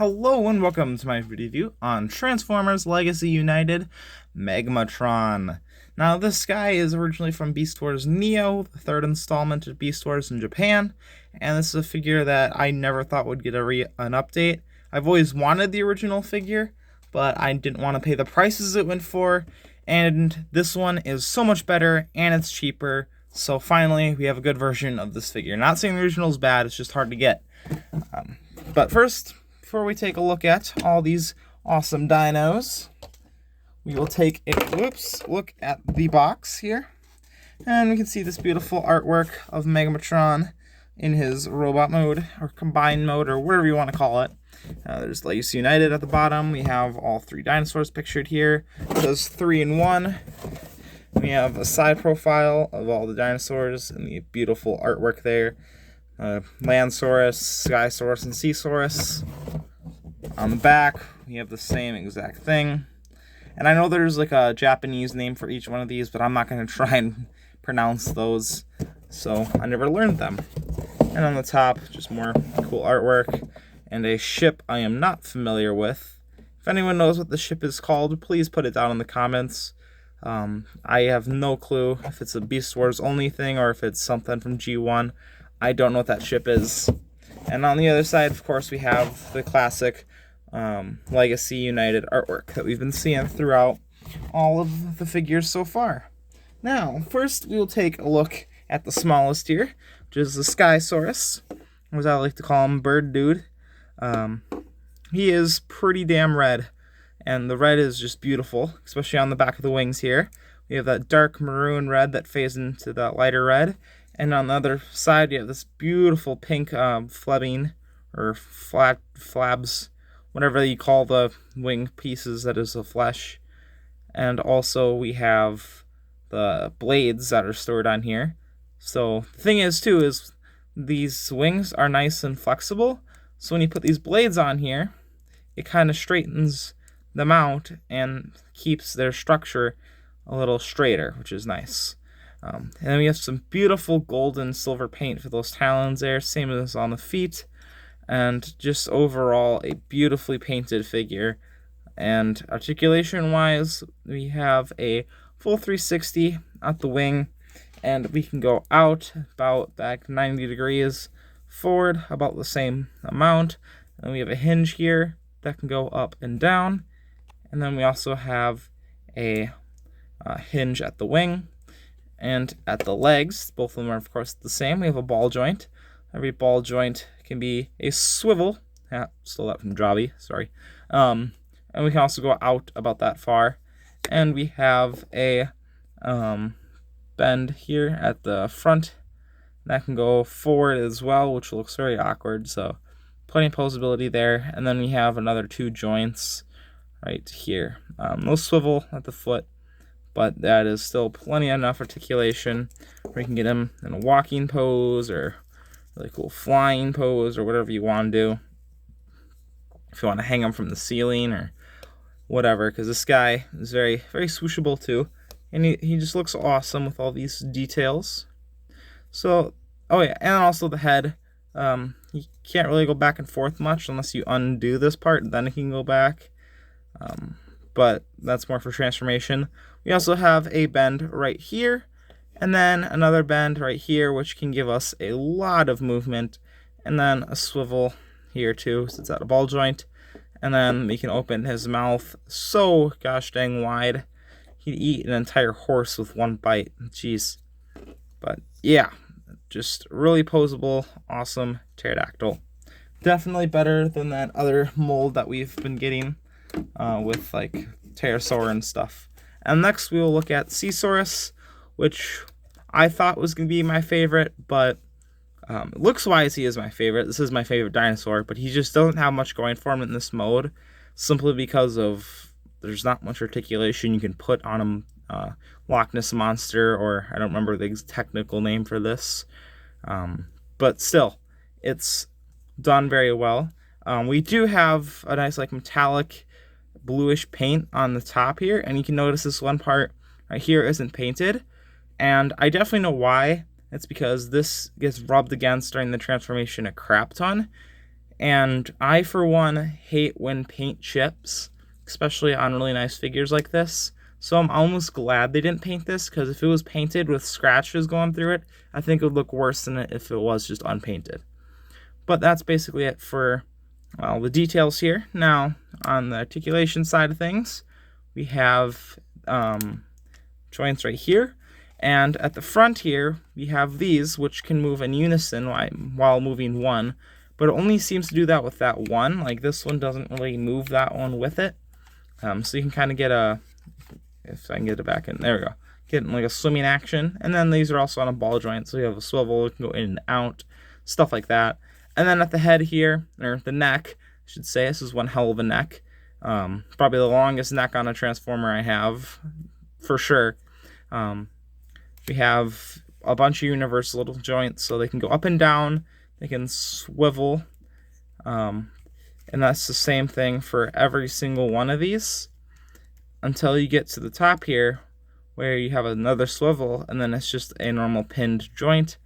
Hello and welcome to my review on Transformers Legacy United Magatron. Now this guy is originally from Beast Wars Neo, the third installment of Beast Wars in Japan, and this is a figure that I never thought would get an update. I've always wanted the original figure, but I didn't want to pay the prices it went for, and this one is so much better and it's cheaper, so finally we have a good version of this figure. Not saying the original is bad, it's just hard to get. But first, before we take a look at all these awesome dinos, we will take a look at the box here, and we can see this beautiful artwork of Magatron in his robot mode or combined mode or whatever you want to call it. There's Legacy United at the bottom. We have all three dinosaurs pictured here. It says 3 in 1. We have a side profile of all the dinosaurs and the beautiful artwork there. Landsaurus, Skysaurus, and Seasaurus. On the back, we have the same exact thing. And I know there's like a Japanese name for each one of these, but I'm not going to try and pronounce those, so I never learned them. And on the top, just more cool artwork and a ship I am not familiar with. If anyone knows what the ship is called, please put it down in the comments. I have no clue if it's a Beast Wars only thing or if it's something from G1. I don't know what that ship is. And on the other side, of course, we have the classic Legacy United artwork that we've been seeing throughout all of the figures so far. Now, first we will take a look at the smallest here, which is the Skysaurus, or as I like to call him, Bird Dude. He is pretty damn red, and the red is just beautiful, especially on the back of the wings here. We have that dark maroon red that fades into that lighter red. And on the other side, you have this beautiful pink flebbing, or flabs, whatever you call the wing pieces that is the flesh. And also we have the blades that are stored on here. So the thing is, too, is these wings are nice and flexible. So when you put these blades on here, it kind of straightens them out and keeps their structure a little straighter, which is nice. And then we have some beautiful gold and silver paint for those talons there, same as on the feet, and just overall a beautifully painted figure. And articulation wise, we have a full 360 at the wing, and we can go out about back 90 degrees, forward about the same amount, and we have a hinge here that can go up and down, and then we also have a hinge at the wing. And at the legs, both of them are of course the same. We have a ball joint. Every ball joint can be a swivel. Yeah, stole that from Jobby, sorry. And we can also go out about that far. And we have a bend here at the front. That can go forward as well, which looks very awkward. So plenty of posability there. And then we have another two joints right here. No swivel at the foot, but that is still plenty enough articulation where you can get him in a walking pose or really cool flying pose or whatever you want to do. If you want to hang him from the ceiling or whatever, because this guy is very, very swooshable too. And he just looks awesome with all these details. So, oh yeah, and also the head. He can't really go back and forth much unless you undo this part, then he can go back. But that's more for transformation. We also have a bend right here, and then another bend right here, which can give us a lot of movement, and then a swivel here too, since it's at a ball joint. And then we can open his mouth so gosh dang wide. He'd eat an entire horse with one bite. Jeez. But yeah, just really posable, awesome pterodactyl. Definitely better than that other mold that we've been getting with like pterosaur and stuff. And next we will look at Seasaurus, which I thought was going to be my favorite, but looks wise he is my favorite. This is my favorite dinosaur, but he just doesn't have much going for him in this mode, simply because of there's not much articulation you can put on him. Loch Ness Monster, or I don't remember the technical name for this, but still, it's done very well. We do have a nice like metallic bluish paint on the top here, and you can notice this one part right here isn't painted, and I definitely know why. It's because this gets rubbed against during the transformation a crap ton, And I, for one, hate when paint chips, especially on really nice figures like this. So I'm almost glad they didn't paint this, because if it was painted with scratches going through it, I think it would look worse than it if it was just unpainted. But that's basically it for the details here. Now, on the articulation side of things, we have joints right here. And at the front here, we have these, which can move in unison while moving one. But it only seems to do that with that one. Like, this one doesn't really move that one with it. So you can kind of get if I can get it back in, there we go. Get like a swimming action. And then these are also on a ball joint, so you have a swivel, you can go in and out, stuff like that. And then at the head here, or the neck, I should say, this is one hell of a neck. Probably the longest neck on a Transformer I have, for sure. We have a bunch of universal little joints, so they can go up and down, they can swivel, and that's the same thing for every single one of these, until you get to the top here, where you have another swivel, and then it's just a normal pinned joint,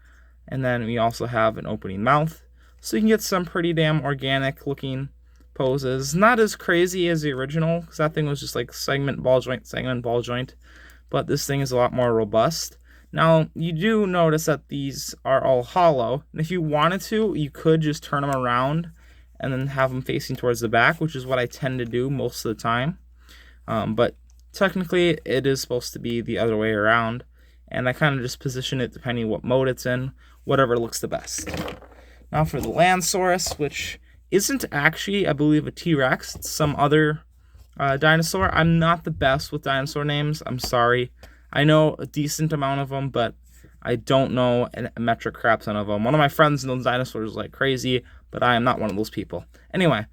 and then we also have an opening mouth, so you can get some pretty damn organic looking poses. Not as crazy as the original, because that thing was just like segment, ball joint, but this thing is a lot more robust. Now, you do notice that these are all hollow, and if you wanted to, you could just turn them around and then have them facing towards the back, which is what I tend to do most of the time. But technically, it is supposed to be the other way around, and I kind of just position it depending what mode it's in, whatever looks the best. Now for the Lansaurus, which isn't actually, I believe, a T-Rex, it's some other dinosaur. I'm not the best with dinosaur names, I'm sorry. I know a decent amount of them, but I don't know a metric crap ton of them. One of my friends knows dinosaurs like crazy, but I am not one of those people. Anyway,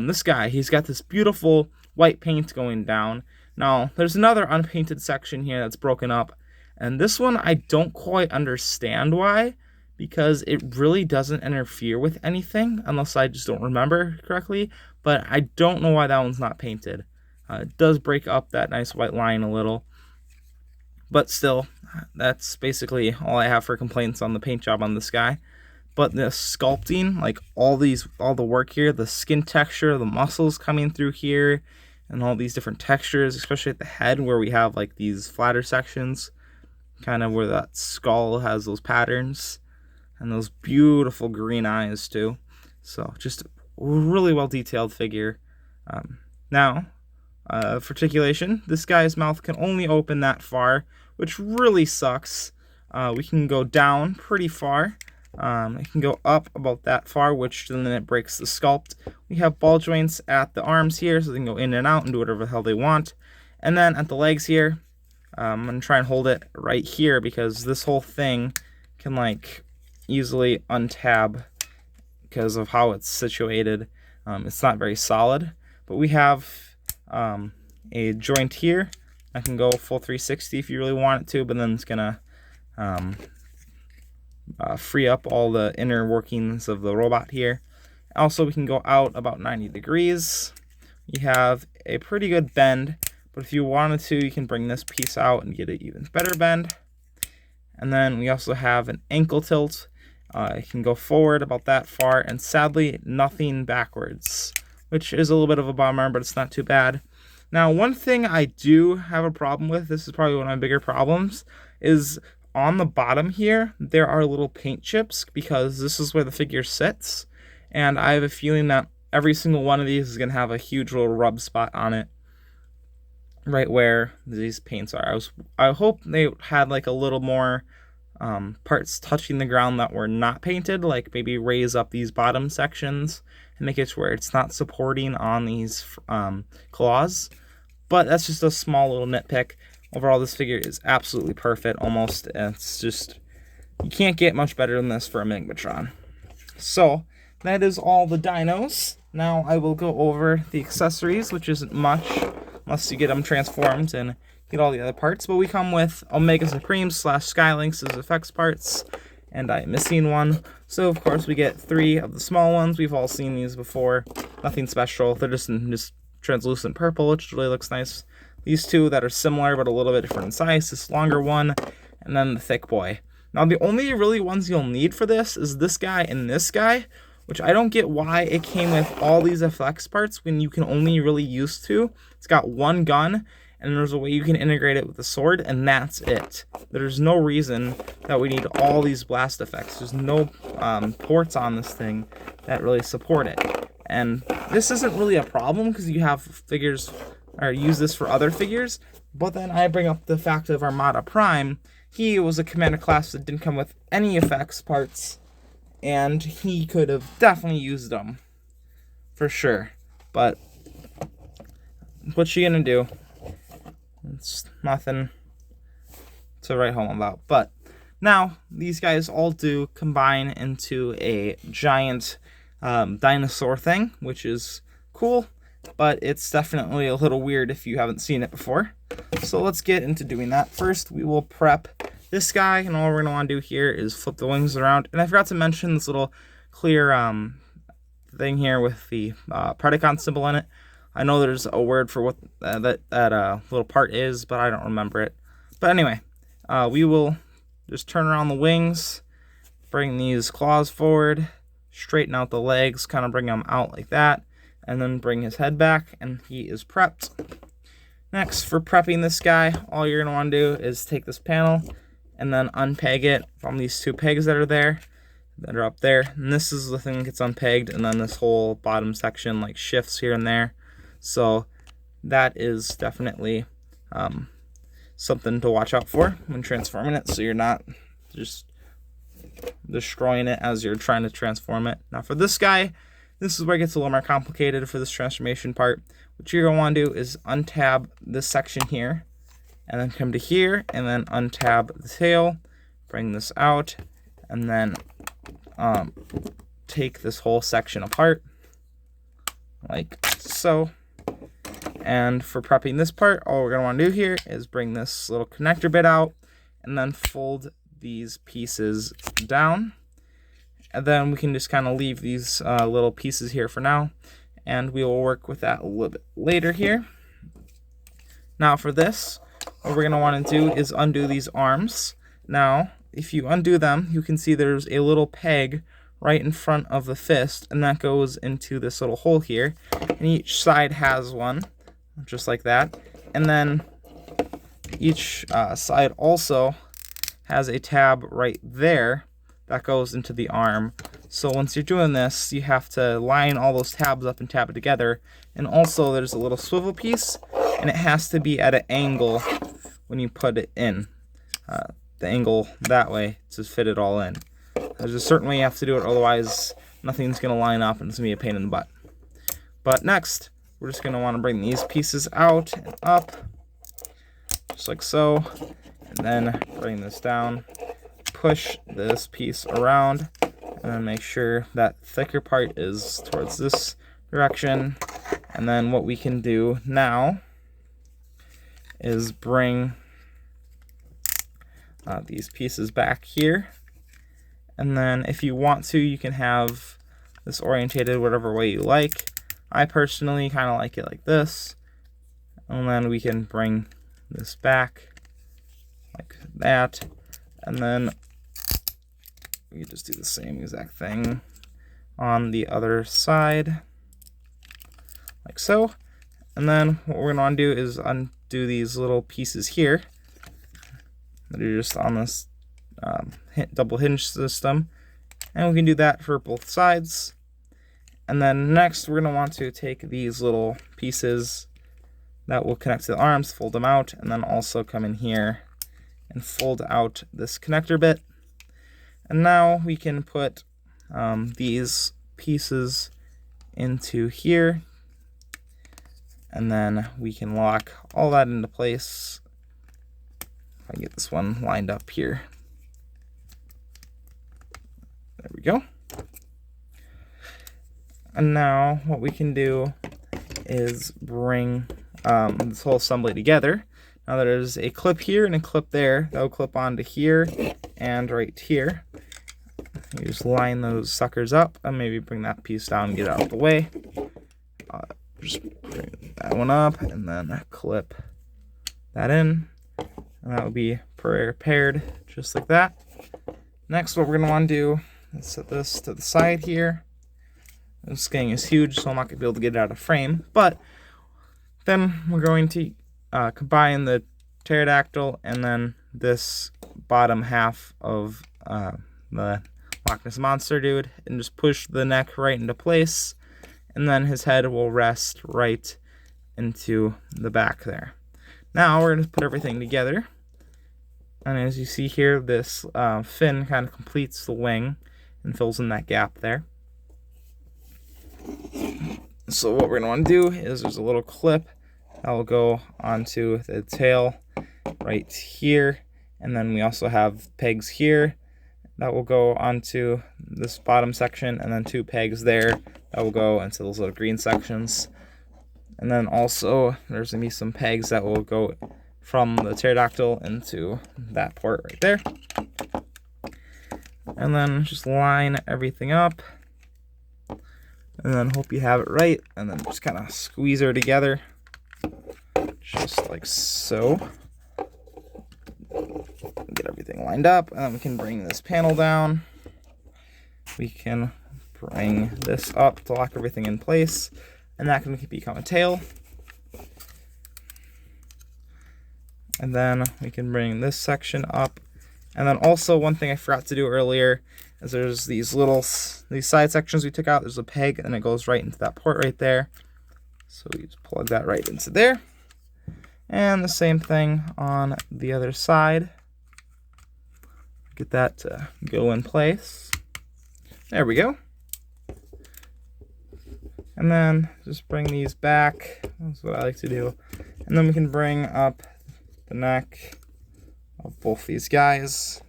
this guy, he's got this beautiful white paint going down. Now, there's another unpainted section here that's broken up, and this one I don't quite understand why, because it really doesn't interfere with anything, unless I just don't remember correctly, but I don't know why that one's not painted. It does break up that nice white line a little. But still, that's basically all I have for complaints on the paint job on this guy. But the sculpting, like all the work here, the skin texture, the muscles coming through here, and all these different textures, especially at the head where we have like these flatter sections, kind of where that skull has those patterns, and those beautiful green eyes too. So just a really well detailed figure. Now, for articulation, this guy's mouth can only open that far, which really sucks. We can go down pretty far. It can go up about that far, which then it breaks the sculpt. We have ball joints at the arms here, so they can go in and out and do whatever the hell they want. And then at the legs here, I'm going to try and hold it right here, because this whole thing can like easily untab because of how it's situated. It's not very solid, but we have a joint here. I can go full 360 if you really want it to, but then it's gonna free up all the inner workings of the robot here. Also, we can go out about 90 degrees. You have a pretty good bend, but if you wanted to, you can bring this piece out and get an even better bend. And then we also have an ankle tilt. It can go forward about that far, and sadly, nothing backwards, which is a little bit of a bummer, but it's not too bad. Now, one thing I do have a problem with, this is probably one of my bigger problems, is on the bottom here, there are little paint chips, because this is where the figure sits, and I have a feeling that every single one of these is going to have a huge little rub spot on it, right where these paints are. I hope they had like a little more parts touching the ground that were not painted, like maybe raise up these bottom sections and make it to where it's not supporting on these claws. But that's just a small little nitpick. Overall, this figure is absolutely perfect, almost. It's just, you can't get much better than this for a Magatron. So, that is all the dinos. Now I will go over the accessories, which isn't much, unless you get them transformed and get all the other parts. But we come with Omega Supreme / Skylynx as effects parts, and I'm missing one. So, of course, we get 3 of the small ones. We've all seen these before. Nothing special. They're just in this translucent purple, which really looks nice. These 2 that are similar but a little bit different in size, this longer one, and then the thick boy. Now, the only really ones you'll need for this is this guy and this guy, which I don't get why it came with all these effects parts when you can only really use 2. It's got 1 gun, and there's a way you can integrate it with the sword, and that's it. There's no reason that we need all these blast effects. There's no ports on this thing that really support it. And this isn't really a problem because you have figures, or use this for other figures, but then I bring up the fact of Armada Prime. He was a commander class that didn't come with any effects parts, and he could have definitely used them, for sure. But what you gonna do? It's nothing to write home about. But now these guys all do combine into a giant dinosaur thing, which is cool, but it's definitely a little weird if you haven't seen it before. So let's get into doing that. First, we will prep this guy, and all we're going to want to do here is flip the wings around. And I forgot to mention this little clear thing here with the Predacon symbol in it. I know there's a word for what that little part is, but I don't remember it. But anyway, we will just turn around the wings, bring these claws forward, straighten out the legs, kind of bring them out like that, and then bring his head back, and he is prepped. Next, for prepping this guy, all you're going to want to do is take this panel and then unpeg it from these 2 pegs that are there, that are up there. And this is the thing that gets unpegged, and then this whole bottom section like shifts here and there. So that is definitely something to watch out for when transforming it, so you're not just destroying it as you're trying to transform it. Now for this guy, this is where it gets a little more complicated for this transformation part. What you're going to want to do is untab this section here, and then come to here, and then untab the tail, bring this out, and then take this whole section apart, like so. And for prepping this part, all we're going to want to do here is bring this little connector bit out, and then fold these pieces down. And then we can just kind of leave these little pieces here for now, and we will work with that a little bit later here. Now for this, what we're going to want to do is undo these arms. Now, if you undo them, you can see there's a little peg right in front of the fist, and that goes into this little hole here, and each side has one, just like that. And then each side also has a tab right there that goes into the arm. So once you're doing this, you have to line all those tabs up and tab it together. And also there's a little swivel piece, and it has to be at an angle when you put it in. The angle that way to fit it all in. There's a certain way you have to do it, otherwise nothing's going to line up and it's going to be a pain in the butt. But next, we're just going to want to bring these pieces out and up, just like so, and then bring this down, push this piece around, and then make sure that thicker part is towards this direction. And then what we can do now is bring these pieces back here, and then if you want to, you can have this orientated whatever way you like. I personally kind of like it like this, and then we can bring this back like that, and then we just do the same exact thing on the other side, like so. And then what we're going to do is undo these little pieces here that are just on this double hinge system, and we can do that for both sides. And then next, we're going to want to take these little pieces that will connect to the arms, fold them out, and then also come in here and fold out this connector bit. And now we can put these pieces into here, and then we can lock all that into place. If I can get this one lined up here. There we go. And now what we can do is bring this whole assembly together. Now there's a clip here and a clip there that will clip onto here and right here. You just line those suckers up and maybe bring that piece down and get it out of the way. Just bring that one up and then clip that in, and that will be prepared just like that. Next, what we're going to want to do is set this to the side here, This gang is huge, so I'm not going to be able to get it out of frame. But then we're going to combine the pterodactyl and then this bottom half of the Loch Ness Monster dude, and just push the neck right into place, and then his head will rest right into the back there. Now we're going to put everything together, and as you see here, this fin kind of completes the wing and fills in that gap there. So what we're going to want to do is there's a little clip that will go onto the tail right here, and then we also have pegs here that will go onto this bottom section, and then 2 pegs there that will go into those little green sections. And then also there's going to be some pegs that will go from the pterodactyl into that port right there. And then just line everything up, and then hope you have it right, and then just kind of squeeze her together just like so. Get everything lined up, and then we can bring this panel down. We can bring this up to lock everything in place, and that can become a tail. And then we can bring this section up. And then also one thing I forgot to do earlier is there's these side sections we took out. There's a peg, and it goes right into that port right there. So we just plug that right into there. And the same thing on the other side. Get that to go in place. There we go. And then just bring these back. That's what I like to do. And then we can bring up the neck of both these guys.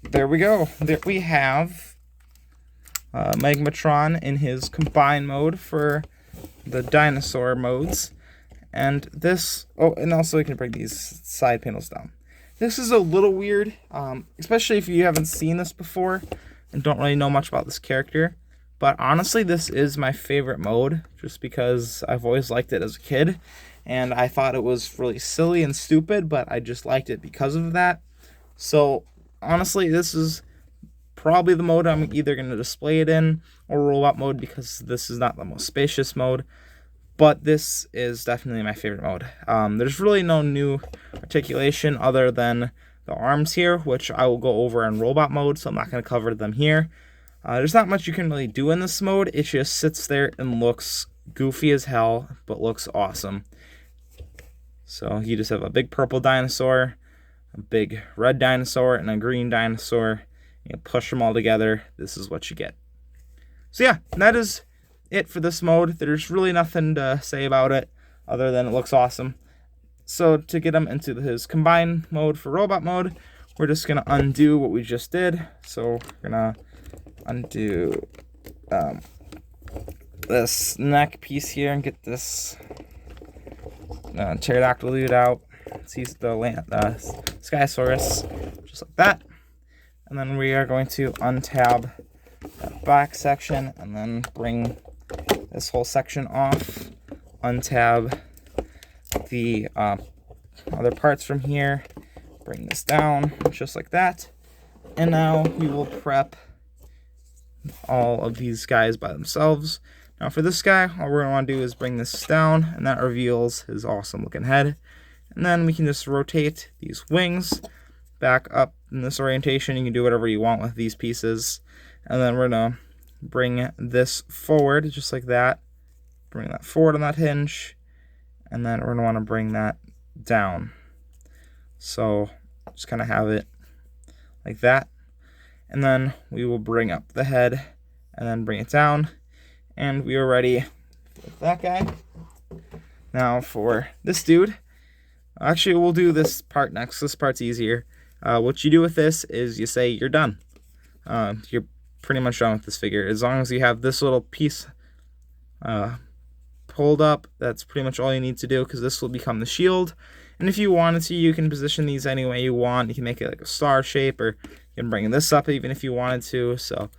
There we go. There we have Magatron in his combined mode for the dinosaur modes. And this, and also you can bring these side panels down. This is a little weird, especially if you haven't seen this before and don't really know much about this character. But honestly, this is my favorite mode, just because I've always liked it as a kid. And I thought it was really silly and stupid, but I just liked it because of that. So honestly, this is probably the mode I'm either going to display it in, or robot mode, because this is not the most spacious mode. But this is definitely my favorite mode. There's really no new articulation other than the arms here, which I will go over in robot mode, so I'm not going to cover them here. There's not much you can really do in this mode. It just sits there and looks goofy as hell, but looks awesome. So you just have a big purple dinosaur, a big red dinosaur, and a green dinosaur. You push them all together. This is what you get. So yeah, that is it for this mode. There's really nothing to say about it other than it looks awesome. So to get him into his combined mode for robot mode, we're just going to undo what we just did. So we're going to undo this neck piece here and get this pterodactyl dude out. See the Skysaurus, just like that. And then we are going to untab that back section and then bring this whole section off, untab the other parts from here, bring this down just like that, and now we will prep all of these guys by themselves. Now for this guy, all we're going to want to do is bring this down, and that reveals his awesome looking head. And then we can just rotate these wings back up in this orientation. You can do whatever you want with these pieces. And then we're going to bring this forward just like that. Bring that forward on that hinge. And then we're going to want to bring that down. So just kind of have it like that. And then we will bring up the head and then bring it down. And we are ready with that guy. Now for this dude. Actually, we'll do this part next. This part's easier. What you do with this is you say you're done. You're pretty much done with this figure. As long as you have this little piece pulled up, that's pretty much all you need to do, because this will become the shield. And if you wanted to, you can position these any way you want. You can make it like a star shape, or you can bring this up even if you wanted to. So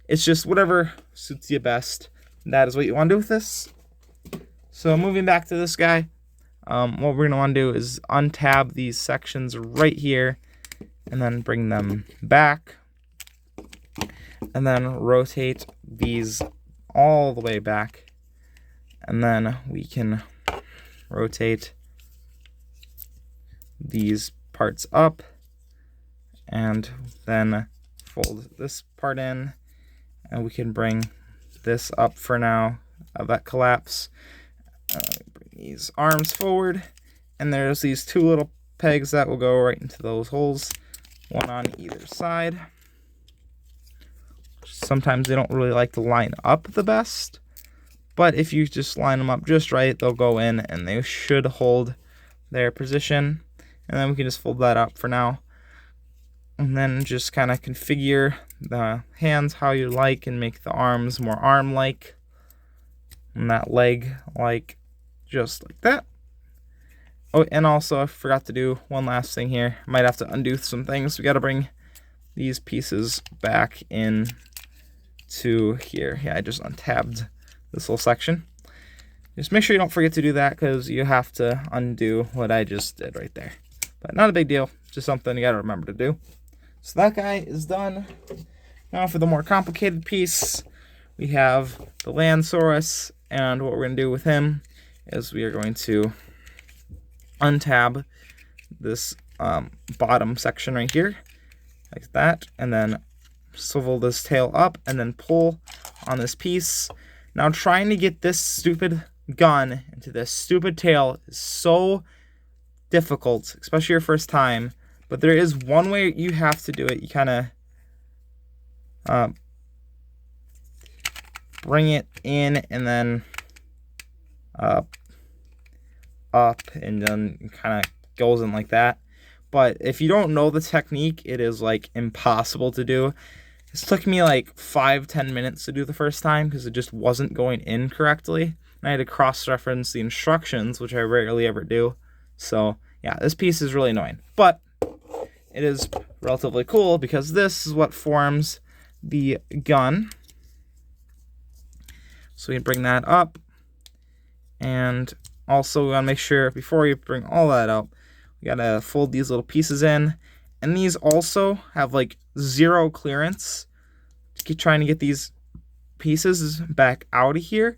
it's just whatever suits you best. That is what you want to do with this. So moving back to this guy, what we're going to want to do is untab these sections right here and then bring them back. and then rotate these all the way back, and then we can rotate these parts up, and then fold this part in, and we can bring this up for now, that collapse. Bring these arms forward, and there's these two little pegs that will go right into those holes, one on either side. Sometimes they don't really like to line up the best, but if you just line them up just right, they'll go in and they should hold their position. And then we can just fold that up for now, and then just kind of configure the hands how you like and make the arms more arm-like and that leg-like, just like that. Oh, and also I forgot to do one last thing here. Might have to undo some things. We got to bring these pieces back in to here. Yeah, I just untabbed this little section. Just make sure you don't forget to do that, because you have to undo what I just did right there. But not a big deal, just something you got to remember to do. So that guy is done. Now for the more complicated piece, we have the Landsaurus, and what we're going to do with him is we are going to untab this bottom section right here, like that, and then swivel this tail up, and then pull on this piece. Now trying to get this stupid gun into this stupid tail is so difficult, especially your first time, but there is one way you have to do it. You kind of bring it in and then up, and then kind of goes in like that. But if you don't know the technique, it is like impossible to do. This took me like 5-10 minutes to do the first time because it just wasn't going in correctly. And I had to cross-reference the instructions, which I rarely ever do. So yeah, this piece is really annoying, but it is relatively cool because this is what forms the gun. So we can bring that up, and also we want to make sure before you bring all that up, we gotta fold these little pieces in, and these also have like 0 clearance. Keep trying to get these pieces back out of here.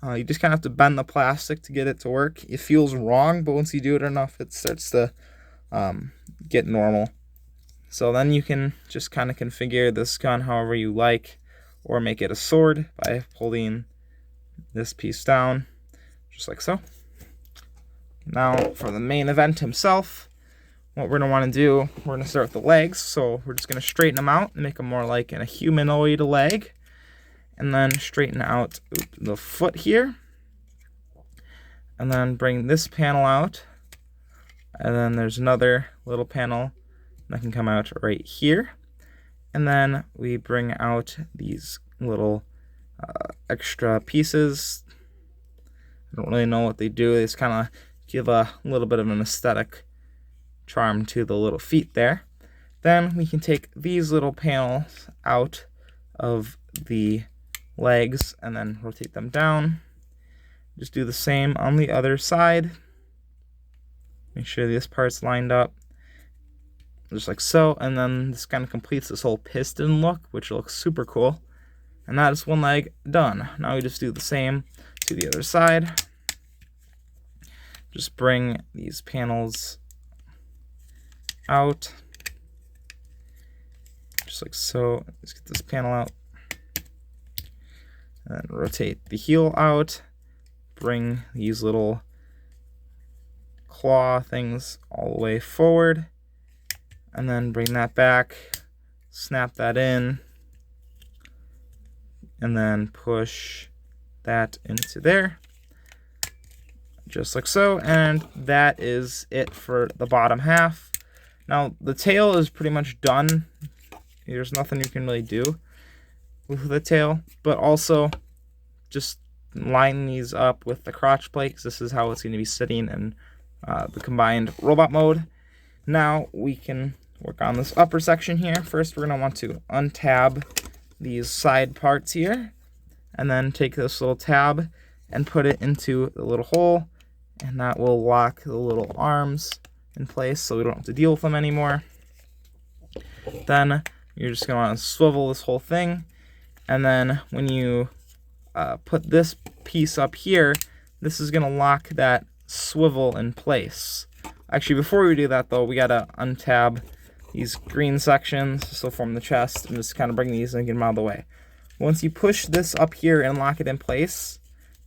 You just kind of have to bend the plastic to get it to work. It feels wrong, but once you do it enough, it starts to get normal. So then you can just kind of configure this gun however you like, or make it a sword by pulling this piece down, just like so. Now for the main event himself, what we're going to want to do, we're going to start with the legs. So we're just going to straighten them out and make them more like a humanoid leg. And then straighten out the foot here. And then bring this panel out. And then there's another little panel that can come out right here. And then we bring out these little extra pieces. I don't really know what they do. They just kind of give a little bit of an aesthetic charm to the little feet there. Then we can take these little panels out of the legs and then rotate them down. Just do the same on the other side. Make sure this part's lined up, just like so. And then this kind of completes this whole piston look, which looks super cool. And that is one leg done. Now we just do the same to the other side. Just bring these panels out, just like so. Let's get this panel out. And rotate the heel out. Bring these little claw things all the way forward. And then bring that back. Snap that in. And then push that into there. Just like so. And that is it for the bottom half. Now, the tail is pretty much done. There's nothing you can really do with the tail, but also just line these up with the crotch plate, because this is how it's going to be sitting in the combined robot mode. Now we can work on this upper section here. First, we're going to want to untab these side parts here, and then take this little tab and put it into the little hole, and that will lock the little arms in place so we don't have to deal with them anymore. Then you're just going to want to swivel this whole thing, And then when you put this piece up here, this is going to lock that swivel in place. Actually, before we do that though, we got to untab these green sections, so form the chest, and just kind of bring these and get them out of the way. Once you push this up here and lock it in place,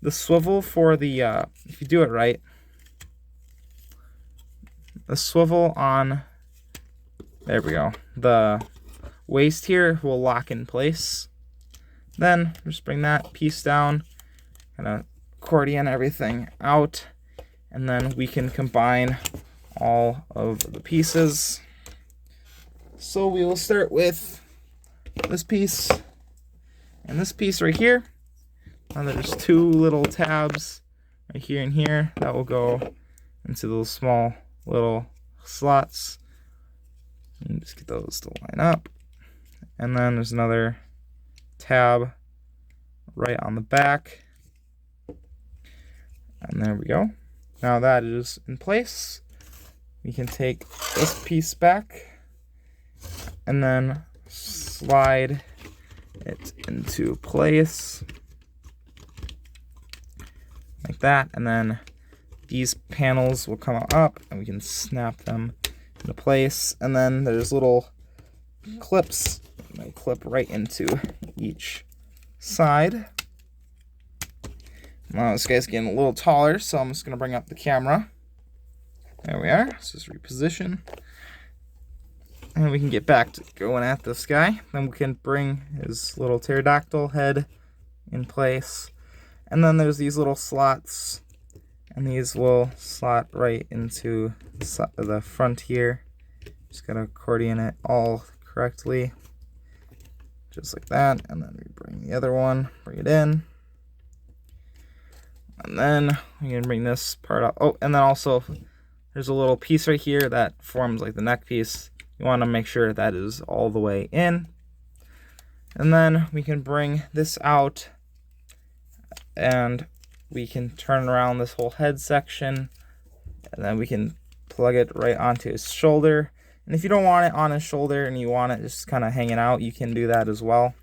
the swivel for the, if you do it right, the swivel on, there we go, the waist here will lock in place. Then just bring that piece down, kind of accordion everything out, and then we can combine all of the pieces. So we will start with this piece and this piece right here. Now there's two little tabs right here and here that will go into those small little slots. And just get those to line up. And then there's another tab right on the back. And there we go. Now that is in place, we can take this piece back and then slide it into place like that, and then these panels will come up and we can snap them into place. And then there's little clips that clip right into each side. Now this guy's getting a little taller, so I'm just going to bring up the camera. There we are. Let's just reposition. And we can get back to going at this guy. Then we can bring his little pterodactyl head in place. And then there's these little slots, and these will slot right into the front here. Just gotta accordion it all correctly, just like that. And then we bring the other one, bring it in. And then we can bring this part up. Oh, and then also there's a little piece right here that forms like the neck piece. You want to make sure that is all the way in. And then we can bring this out and we can turn around this whole head section, and then we can plug it right onto his shoulder. And if you don't want it on his shoulder and you want it just kind of hanging out, you can do that as well.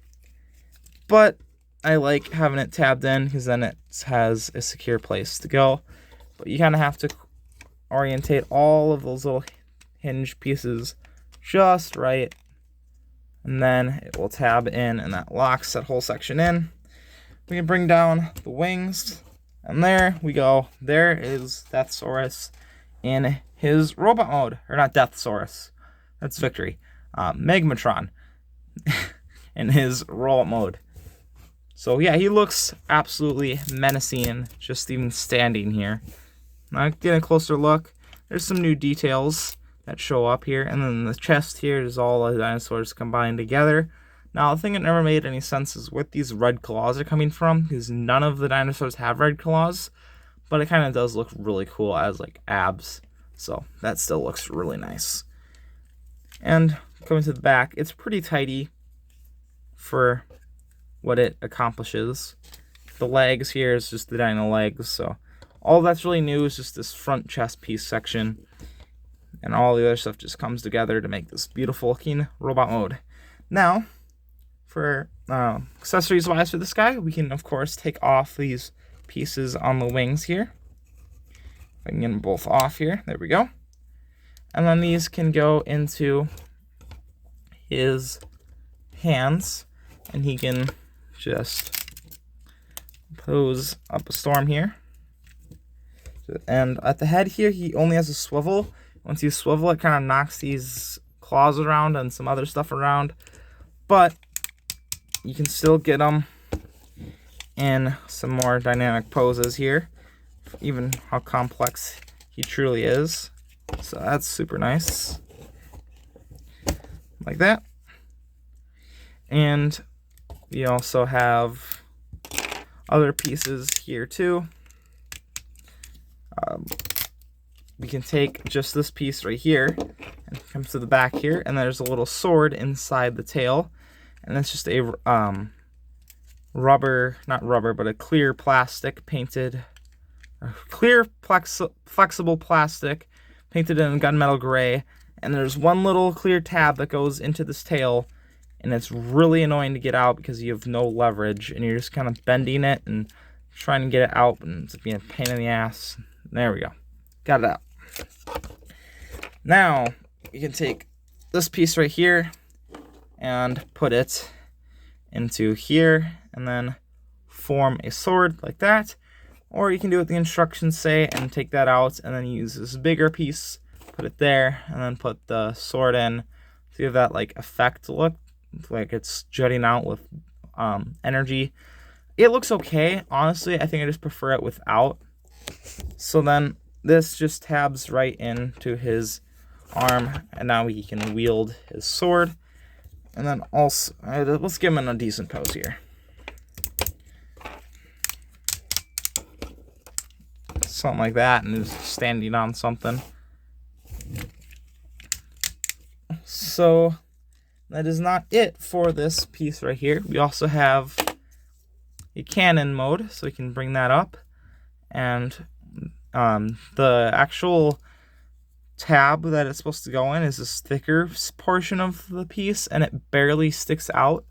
But I like having it tabbed in because then it has a secure place to go. But you kind of have to orientate all of those little hinge pieces just right, and then it will tab in, and that locks that whole section in. We can bring down the wings, and there we go. There is Deathsaurus in his robot mode, or not Deathsaurus, that's Victory. Magatron in his robot mode. So yeah, he looks absolutely menacing just even standing here. Now get a closer look. There's some new details that show up here, and then the chest here is all the dinosaurs combined together. Now the thing that never made any sense is where these red claws are coming from, because none of the dinosaurs have red claws, but it kind of does look really cool as like abs, so that still looks really nice. And coming to the back, it's pretty tidy for what it accomplishes. The legs here is just the dino legs, so all that's really new is just this front chest piece section. And all the other stuff just comes together to make this beautiful looking robot mode. Now, for accessories wise for this guy, we can of course take off these pieces on the wings here. I can get them both off here. There we go. And then these can go into his hands, and he can just pose up a storm here. And at the head here, he only has a swivel. Once you swivel, it kind of knocks these claws around and some other stuff around. But you can still get them in some more dynamic poses here, even how complex he truly is. So that's super nice. Like that. And we also have other pieces here too. We can take just this piece right here, and it comes to the back here, and there's a little sword inside the tail, and that's just a not rubber, but a clear plastic painted, clear flexible plastic painted in gunmetal gray, and there's one little clear tab that goes into this tail, and it's really annoying to get out because you have no leverage, and you're just kind of bending it and trying to get it out, and it's being a pain in the ass. There we go. Got it out. Now, you can take this piece right here and put it into here, and then form a sword like that. Or you can do what the instructions say and take that out, and then use this bigger piece, put it there, and then put the sword in to give that like effect look, like it's jutting out with energy. It looks okay. Honestly, I think I just prefer it without. So then this just tabs right into his arm, and now he can wield his sword. And then also, let's give him in a decent pose here. Something like that, and he's standing on something. So that is not it for this piece right here. We also have a cannon mode, so we can bring that up, and the actual tab that it's supposed to go in is this thicker portion of the piece, and it barely sticks out.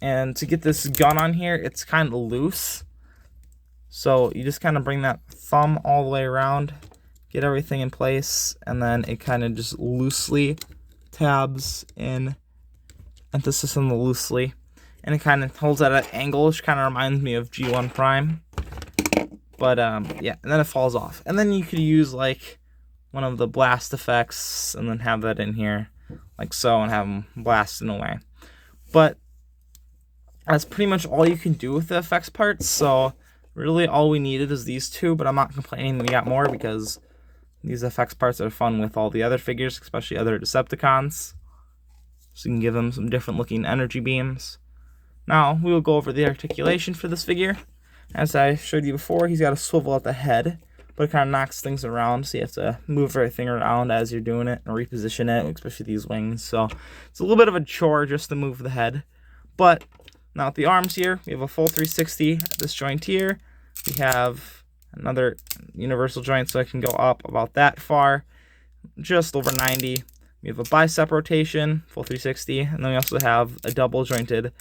And to get this gun on here, it's kind of loose, so you just kind of bring that thumb all the way around, get everything in place, and then it kind of just loosely tabs in, emphasis on the loosely, and it kind of holds at an angle, which kind of reminds me of G1 Prime. But yeah, and then it falls off, and then you could use like one of the blast effects and then have that in here like so, and have them blasting away. But that's pretty much all you can do with the effects parts. So really all we needed is these two, but I'm not complaining we got more, because these effects parts are fun with all the other figures, especially other Decepticons. So you can give them some different looking energy beams. Now we will go over the articulation for this figure. As I showed you before, he's got a swivel at the head, but it kind of knocks things around, so you have to move everything around as you're doing it and reposition it, especially these wings. So it's a little bit of a chore just to move the head. But now with the arms here, we have a full 360 at this joint here. We have another universal joint, so I can go up about that far, just over 90. We have a bicep rotation, full 360, and then we also have a double jointed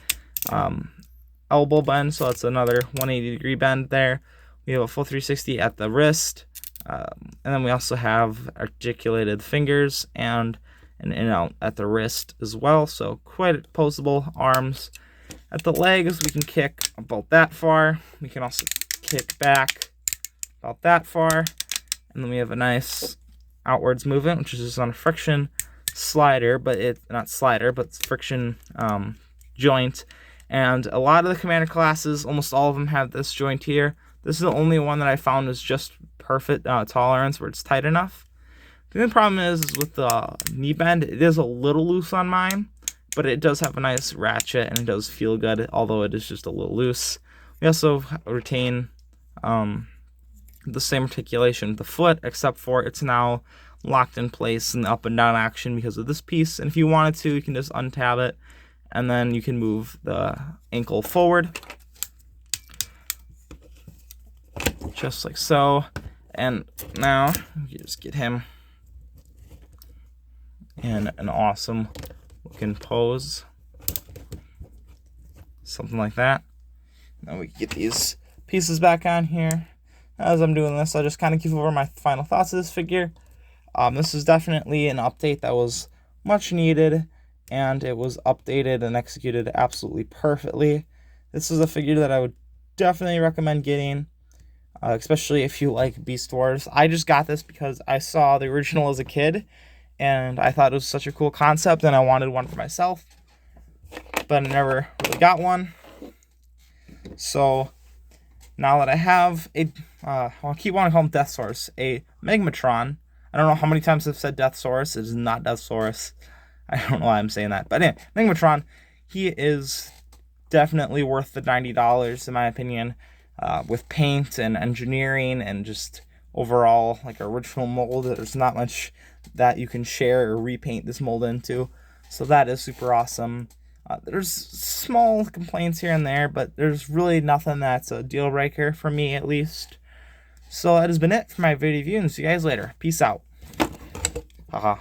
elbow bend, so that's another 180 degree bend there. We have a full 360 at the wrist, and then we also have articulated fingers and an in and out at the wrist as well, so quite posable arms. At the legs, we can kick about that far. We can also kick back about that far, and then we have a nice outwards movement, which is just on a friction slider, but it's friction joint. And a lot of the commander classes, almost all of them have this joint here. This is the only one that I found is just perfect tolerance, where it's tight enough. The only problem is with the knee bend, it is a little loose on mine, but it does have a nice ratchet and it does feel good, although it is just a little loose. We also retain the same articulation with the foot, except for it's now locked in place in the up and down action because of this piece. And if you wanted to, you can just untab it, and then you can move the ankle forward, just like so. And now you just get him in an awesome looking pose, something like that. Now we can get these pieces back on here. As I'm doing this, I'll just kind of give over my final thoughts of this figure. This is definitely an update that was much needed, and it was updated and executed absolutely perfectly. This is a figure that I would definitely recommend getting, especially if you like Beast Wars. I just got this because I saw the original as a kid, and I thought it was such a cool concept, and I wanted one for myself, but I never really got one. So now that I have a, I keep wanting to call him Deathsaurus, a Magatron. I don't know how many times I've said Deathsaurus. It is not Deathsaurus. I don't know why I'm saying that. But anyway, Magatron, he is definitely worth the $90 in my opinion, with paint and engineering and just overall like original mold. There's not much that you can share or repaint this mold into. So that is super awesome. There's small complaints here and there, but there's really nothing that's a deal breaker for me, at least. So that has been it for my video review, and see you guys later. Peace out. Haha.